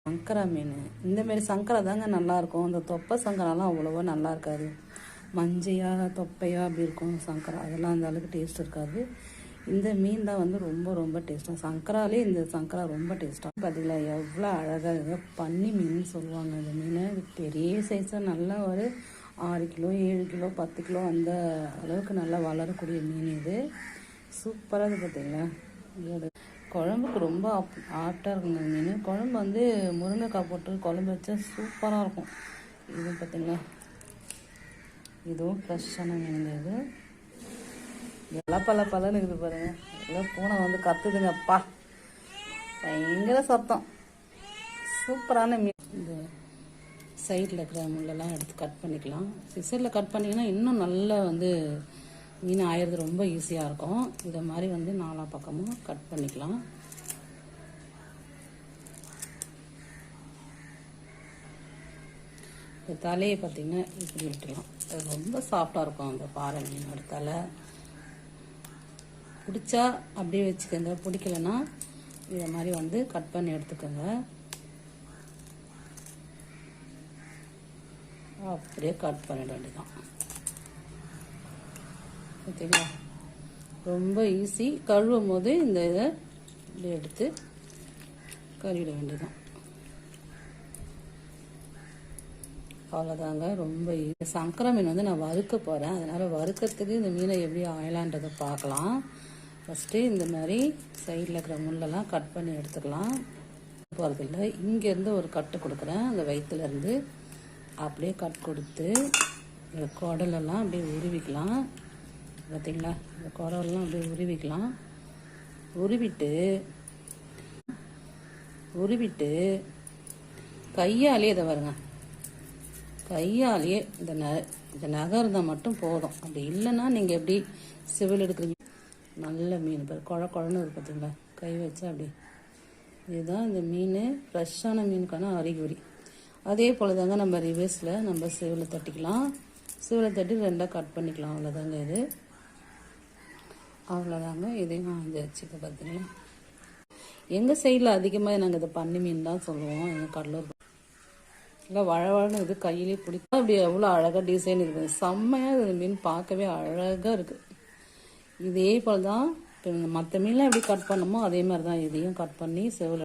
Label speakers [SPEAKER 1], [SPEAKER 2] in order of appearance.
[SPEAKER 1] சங்கரா மீன் இந்தமாரி சங்கரா தாங்க நல்லாயிருக்கும். இந்த தொப்பை சங்கராலாம் அவ்வளோவா நல்லா இருக்காது. மஞ்சையாக தொப்பையாக அப்படி இருக்கும் சங்கரா. அதெல்லாம் அந்த அளவுக்கு டேஸ்ட் இருக்காது. இந்த மீன் தான் வந்து ரொம்ப ரொம்ப டேஸ்ட்டாக. சங்கராலே இந்த சங்கரா ரொம்ப டேஸ்ட்டாக. பார்த்தீங்களா எவ்வளோ அழகாக பன்னி மீன் சொல்லுவாங்க. இந்த மீன் பெரிய சைஸாக நல்லா ஒரு 6 கிலோ 7 கிலோ 10 கிலோ அந்த அளவுக்கு நல்லா வளரக்கூடிய மீன் இது. சூப்பராக இருக்குது பார்த்தீங்களா. இதோட குழம்புக்கு ரொம்ப ஆப்டாக இருக்குங்க மீன். குழம்பு வந்து முருங்கைக்காய் போட்டு குழம்பு வச்சா சூப்பராக இருக்கும். இது பார்த்திங்களா, இதுவும் ஃப்ரெஷ்ஷான மீனுங்க. இது எல்லாம் பலன்னு இருக்குது பாருங்கள். எல்லாம் பூனை வந்து கத்துதுங்கப்பா, பயங்கர சத்தம். சூப்பரான மீன். இந்த சைடில் இருக்கிற முள்ளெல்லாம் எடுத்து கட் பண்ணிக்கலாம். சிசரில் கட் பண்ணிங்கன்னா இன்னும் நல்லா வந்து மீன் ஆயிடுறது ரொம்ப ஈஸியாக இருக்கும். இதை மாதிரி வந்து 4 பக்கமும் கட் பண்ணிக்கலாம். இந்த தலையை பார்த்திங்கன்னா இப்படி விட்டுலாம். அது ரொம்ப சாஃப்டாக இருக்கும் அந்த பாறை மீனோட தலை. பிடிச்சா அப்படியே வச்சுக்கோங்க, பிடிக்கலன்னா இதை மாதிரி வந்து கட் பண்ணி எடுத்துக்கோங்க. அப்படியே கட் பண்ணிட வேண்டியதான். ஓகேங்களா, ரொம்ப ஈஸி. கழுவும் போது இந்த இதை இப்படி எடுத்து கழுவிட வேண்டியதான். அவ்வளோதாங்க, ரொம்ப ஈஸி. சங்கரா மீன் வந்து நான் வறுக்க போகிறேன். அதனால் வறுக்கிறதுக்கு இந்த மீனை எப்படி ஆயலான்றதை பார்க்கலாம். ஃபஸ்ட்டு இந்த மாதிரி சைடில் இருக்கிற முள்ளெல்லாம் கட் பண்ணி எடுத்துக்கலாம். போகிறதில்ல, இங்கேருந்து ஒரு கட்டு கொடுக்குறேன். அந்த வயிற்றுலேருந்து அப்படியே கட் கொடுத்து இந்த குடலெல்லாம் அப்படியே உருவிக்கலாம். பார்த்திங்களா, இந்த குடலெல்லாம் அப்படியே உருவிக்கலாம். உருவிட்டு கையாலேயே இதை வருங்க, கையாலேயே இந்த நகர்ந்தால் மட்டும் போதும். அப்படி இல்லைன்னா நீங்கள் எப்படி சிவில் எடுக்கிறீங்க. நல்ல மீன் குழன்னு இருக்கு பார்த்தீங்களா, கை வச்சா அப்படி. இதுதான் இந்த மீன் ஃப்ரெஷ்ஷான மீனுக்கான அறிகுறி. அதே போல் தாங்க நம்ம ரிவர்ஸில் நம்ம சிவில் தட்டிக்கலாம். சிவில் தட்டி 2ஆக கட் பண்ணிக்கலாம். அவ்வளோதாங்க இது. அவ்வளோதாங்க, இதையும் வந்து வச்சுக்க. பார்த்தீங்களா, எங்கள் சைடில் அதிகமாக நாங்கள் இதை பன்னி மீன் தான் சொல்லுவோம். எங்கள் கடலூர் இல்லை வழவழன்னு இது கையிலே பிடிக்கும். அப்படி எவ்வளோ அழகாக டிசைன் இருக்குது. செம்மையாக இந்த மீன் பார்க்கவே அழகாக இருக்குது. இதே போல் தான் இப்போ மற்ற மீன்லாம் எப்படி கட் பண்ணமோ அதே மாதிரி தான் இதையும் கட் பண்ணி செவில்